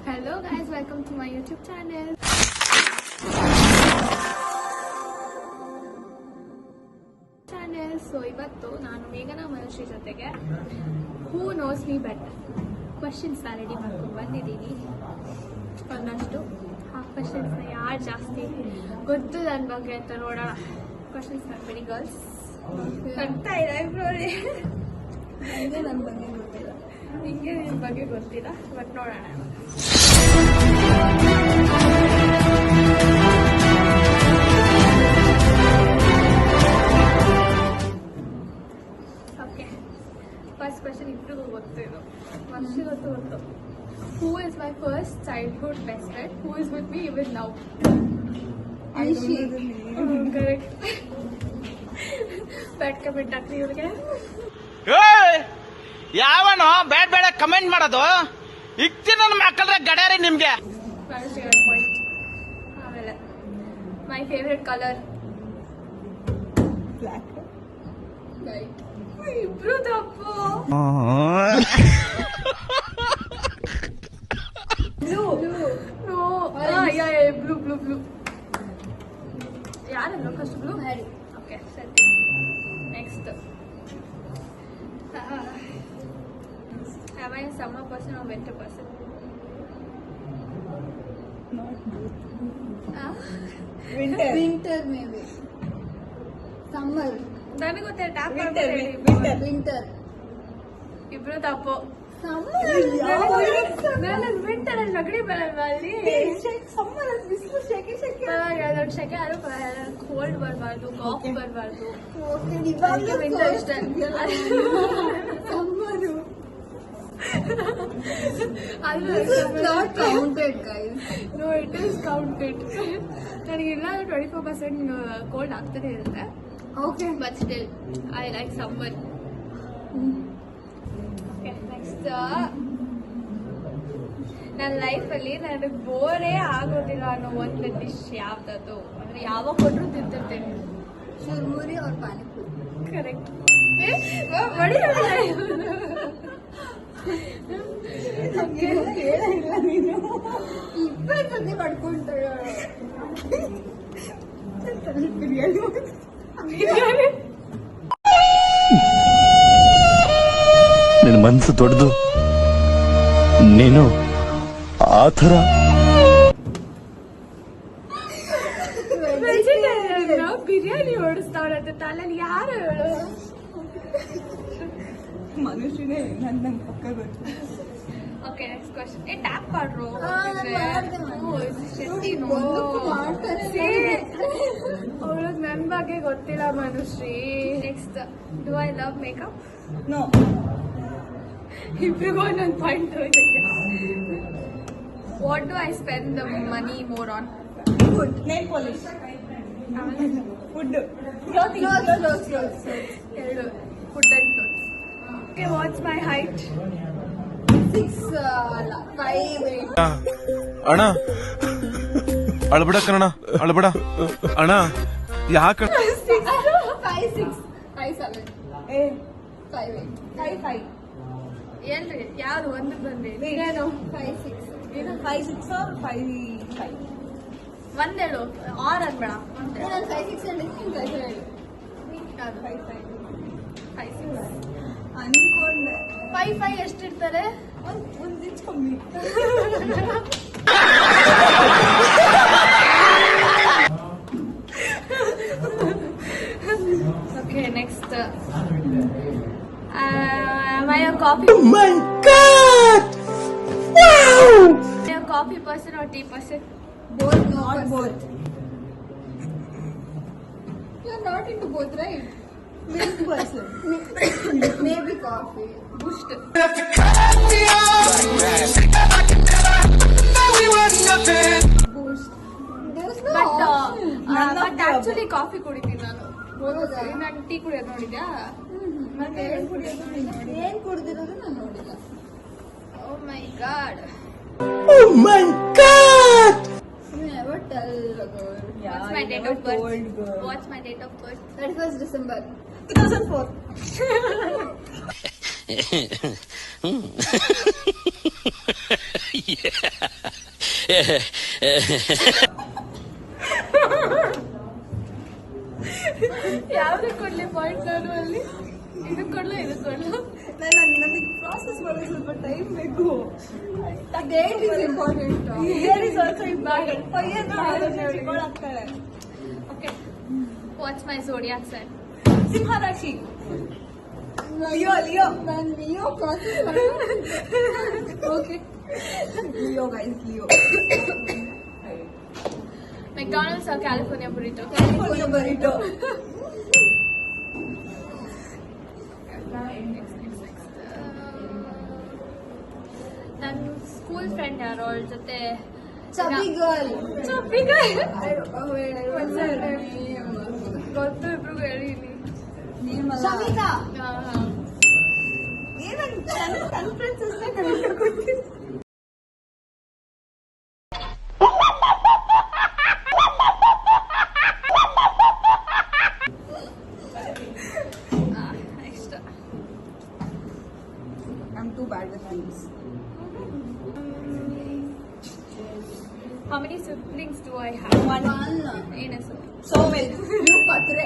Hello guys, welcome to my YouTube channel. So ಇವತ್ತು ನಾನು ಮೇಘನಾ ಮನುಶ್ರೀ ಜೊತೆಗೆ who knows me better questions ready ಮಾಡ್ಕೊಂಡು ಬಂದಿದ್ದೀನಿ. ಒಂದಷ್ಟು ಆ ಕ್ವಶನ್ಸ್ನ ಯಾರು ಜಾಸ್ತಿ ಗೊತ್ತು ನನ್ನ ಬಗ್ಗೆ ಅಂತ ನೋಡೋಣ. ಕ್ವಶನ್ಸ್ ಮಾಡಬೇಡಿ ಗರ್ಲ್ಸ್. ಆಗ್ತಾ ಇದೆ ಐಬ್ರೋಲಿ. ಹಿಂಗೆ ನನ್ನ ಬಗ್ಗೆ ಗೊತ್ತಿಲ್ಲ, ಹಿಂಗೆ ನಿಮ್ಮ ಬಗ್ಗೆ ಗೊತ್ತಿಲ್ಲ, ಬಟ್ ನೋಡೋಣ. First question ಇಬ್ರಿಗೂ ಗೊತ್ತು, ಇದು ವರ್ಷ ಗೊತ್ತು. Who is my first childhood best friend? Who is with me even now? Aishi. Correct. Bad comment ಹಾಕ್ರಿ ಇವ್ರಿಗೆ. ಯಾವನೋ ಬ್ಯಾಡ್ ಬೇಡ ಕಮೆಂಟ್ ಮಾಡೋದು ಇಕ್ತಿ ನನ್ನ ಮಕ್ಕಳ್ರೆ ಗಡ್ಯಾರಿ ನಿಮ್ಗೆ. ಆಮೇಲೆ my favorite color black. Right. ಇಬ್ರು ತಪ್ಪು. ಬ್ಲೂ. ನೋ. ಯಾ ಬ್ಲೂ. ಯಾರಲ್ಲ ಫಸ್ಟ್ ಬ್ಲೂ? ಹ್ಯಾರಿ. ಓಕೆ ಸರಿ. Next. Am I a summer person or winter person? Not both. Winter maybe. Summer. ನನಗೆ ಗೊತ್ತಿಲ್ಲ. Tap Winter. ಇಬ್ರು ತಪ್ಪು. Summer. ವಿಂಟರ್ ಅಲ್ಲಿ ನಗಡಿ ಬರಲ್ವಾ ಅಲ್ಲಿ? Summer ಅಲ್ಲಿ ಬಿಸಿಲು ಶೆಕೆ. ದೊಡ್ಡ ಶೆಕೆ ಆದ್ರೂ ಕೋಲ್ಡ್ ಬರಬಾರ್ದು, ಕಾಫ್ ಬರಬಾರ್ದು. Okay, ವಿಂಟರ್ ಇಷ್ಟ. Summer. This is not counted, guys. No, it is counted. ನನಗೆ ಇಲ್ಲ 24% ಕೋಲ್ಡ್ ಆಗ್ತಾನೆ ಇರುತ್ತೆ. Okay. But still, I like summer. Okay, next. ನನ್ನ ಲೈಫಲ್ಲಿ ನನಗೆ ಬೋರೇ ಆಗೋದಿಲ್ಲ ಅನ್ನೋ ಒಂದು ಡಿಶ್ ಯಾವ್ದದು ಅಂದ್ರೆ ಯಾವಾಗ ಕೊಟ್ಟರು ತಿಂತಿರ್ತೇನೆ. ಚುರ್ಮುರಿ और ಪಾನಿಪುರಿ. ಕರೆಕ್ಟ್. ಇಬ್ಬರು ಸತಿ ಪಡ್ಕೊಂತಾಳೆ. ನಿನ್ನ ಮನಸ್ಸು ದೊಡ್ಡದು, ನೀನು ಆ ಥರ ಬಿರಿಯಾನಿ ಓಡಿಸ್ತಾವ್ರಂತೆ ತಲೆಯಲ್ಲಿ. ಯಾರು ಹೇಳು? ಮನುಷ್ಯನೇ ನನ್ನ ಪಕ್ಕ ಗೊತ್ತು. Okay next question. ಟ್ಯಾಪ್ ಮಾಡ್ರು. ಅವಳಗ್ ನನ್ ಬಗ್ಗೆ ಗೊತ್ತಿಲ್ಲ Manushree. Next, do I love makeup? No. ಇಬ್ರಿಗೂ ಒಂದೊಂದು point. What do I spend the money more on? Food. Nail polish. Food. ಎರಡು. Food and clothes. Okay, what's my height? 6 5 8. ಅಣ್ಣ ಅಳ್ಬೇಡ ಕಣ, ಅಳ್ಬೇಡ ಅಣ್ಣ. ಯಾಕ 5 6 5 7 5 8 5 ಎಲ್ರಿ ಯಾರು ಒಂದು ಬಂದೆ? 5 6 ಏನು 5 6 or 5 5? ಒಂದೇಳು ಆರ್ ಅನ್ಬೇಡ. ನಾನು 5 6 ಹೇಳಿದ್ದೀನಿ. 5 7 5 5 5 6 ಅನ್ಕೊಂಡೆ. 5 5 ಎಷ್ಟಿರ್ತಾರೆ? ಒಂದು ಇಂಚ್ ಕಮ್ಮಿ. Okay, next. Am I a coffee? Oh my God! Wow! Am I a coffee person or tea person? both. Not both. You're not into both, right? Milk person. Maybe coffee. Boost. Boost. There's no But None of the actually coffee ಕುಡಿತೀನಿ ನಾನು. ಹೌದಾ? ನಾನು tea ಕುಡಿಯೋದು ನೋಡಿದ್ಯಾ? ಮತ್ತೆ ಏನ್ ಕುಡ್ದಿರೋದು ನಾನು ನೋಡಿಲ್ಲ. Oh my god. Oh my God! You never tell a girl. Yeah, What's my you date never of birth? told girl. What's my date of birth? 31st December. 2004. Yeah. ಯಾವ್ದು ಕೊಡ್ಲಿ ಪಾಯಿಂಟ್ ನಾನು ಅಲ್ಲಿ ಇದು ಕೊಡ್ಲು ನನಗೆ ಪ್ರಾಸೆಸ್ ಮಾಡೋದು ಸ್ವಲ್ಪ time ಬೇಕು. Date is important. Year is also important. ಆಗ್ತಾರೆ. Okay what's my zodiac sign? ಸಿಂಹರಾಶಿ. ಲಿಯೋ. ನಾನು ಲಿಯೋ ಪ್ರಾಸೆಸ್ okay. Leo guys, Leo. McDonald's or California burrito? California burrito. ನನ್ನ ಸ್ಕೂಲ್ ಫ್ರೆಂಡ್ ಯಾರು ಅವಳ ಜೊತೆ ಚಬಿ ಗರ್ಲ್. ಗೊತ್ತು ಇಬ್ರಿಗೂ ಹೇಳಿ ಇಲ್ಲಿ. ಶಮಿತಾ. ನನ್ನ ಫ್ರೆಂಡ್ಸ್ ಅಷ್ಟೇ ಕರೆಕ್ಟ್ ಗೊತ್ತಿಲ್ಲ. ಇಷ್ಟ. I'm too bad with names. How many siblings do I have? One. ಏನ್ ಹೆಸರು? So many. You patre.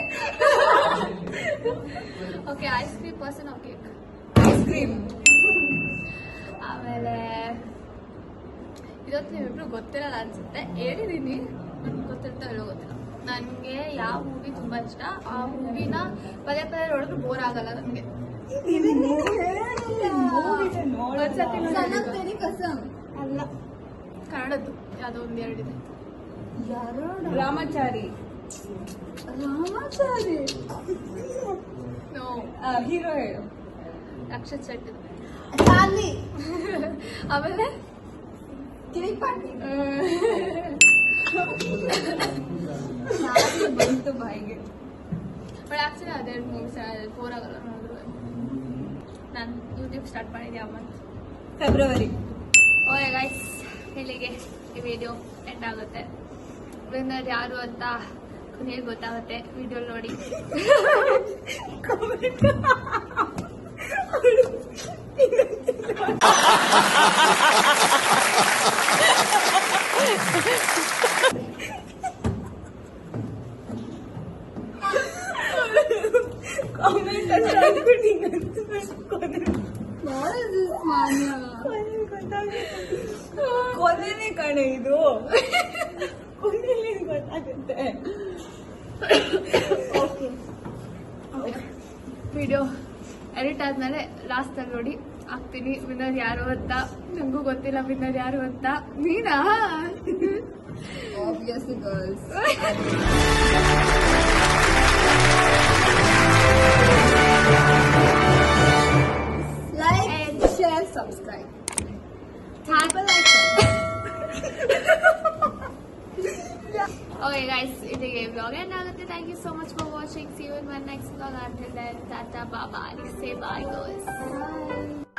Okay ice cream person of cake? Ice cream. ಆಮೇಲೆ ಇವತ್ತು ನೀವಿಬ್ರು ಗೊತ್ತಿರಲ್ಲ ಅನ್ಸುತ್ತೆ, ಹೇಳಿದೀನಿ ನನ್ಗೆ ಗೊತ್ತಿರ್ತಾ ಹೇಳೋ ಗೊತ್ತಿಲ್ಲ. ನನಗೆ ಯಾವ ಮೂವಿ ತುಂಬಾ ಇಷ್ಟ, ಆ ಮೂವಿನ ಪದೇ ಪದೇ ನೋಡಿದ್ರು ಬೋರ್ ಆಗಲ್ಲ ನನಗೆ. ಒಂದ್ಸತಿ ಸನಕ್ ತೆರಿ ಕಸಂ. ಅಲ್ಲ. ಕನ್ನಡದ್ದು ಯಾವುದೋ ಒಂದು ಎರಡಿದೆ. ಯಾರೋ ರಾಮಾಚಾರಿ. ರಾಮಾಚಾರಿ. ನೋ, ಹೀರೋ ಹೇಳು. ರಕ್ಷಿತ್ ಶೆಟ್ಟಿ. ಚಾರ್ಲಿ. ಆಮೇಲೆ ಕಿರಿಕ್ ಪಾಟಿ. ಚಾರ್ಲಿ ಬಂತು ಬಾಯಿಗೆ. ಬಟ್ ಆಕ್ಚುಲಿ ಅದೆರಡು ಮೂವೀಸ್ ಬೋರ್ ಆಗಲ್ಲ ನೋಡಿದ್ರು. ನಾನು ಯೂಟ್ಯೂಬ್ ಸ್ಟಾರ್ಟ್ ಮಾಡಿದ್ದೆ ಮಂತ್ ಫೆಬ್ರವರಿ. ಓಕೆ ಗೈಸ್, ಇಲ್ಲಿಗೆ ಈ ವಿಡಿಯೋ ಎಂಡ್ ಆಗುತ್ತೆ. ವಿನ್ನರ್ ಯಾರು ಅಂತ ಕೊನೆಯಲ್ಲಿ ಗೊತ್ತಾಗುತ್ತೆ, ವಿಡಿಯೋ ನೋಡಿ. ಕಾಮೆಂಟ್ ಅಷ್ಟೇ ಆಗ್ಬಿಟ್ಟು What is this mania? ಕೊನೆನೇ ಕಣೆ ಇದು. ಕೊನೆಯಲ್ಲಿ ಗೊತ್ತಾಗುತ್ತೆ. ವಿಡಿಯೋ ಎಡಿಟ್ ಆದ್ಮೇಲೆ ಲಾಸ್ಟ್ ಅಲ್ಲಿ ನೋಡಿ ಹಾಕ್ತೀನಿ ವಿನ್ನರ್ ಯಾರು ಅಂತ. ನಂಗೂ ಗೊತ್ತಿಲ್ಲ ವಿನ್ನರ್ ಯಾರು ಅಂತ. ನೀನಾ? Obviously girls. Like, share, subscribe. Okay guys, ಇಲ್ಲಿಗೆ vlog end ಆಗುತ್ತೆ. Thank you so much for watching. See you in my next vlog. Until then, tata, bye bye. Say bye guys. Bye.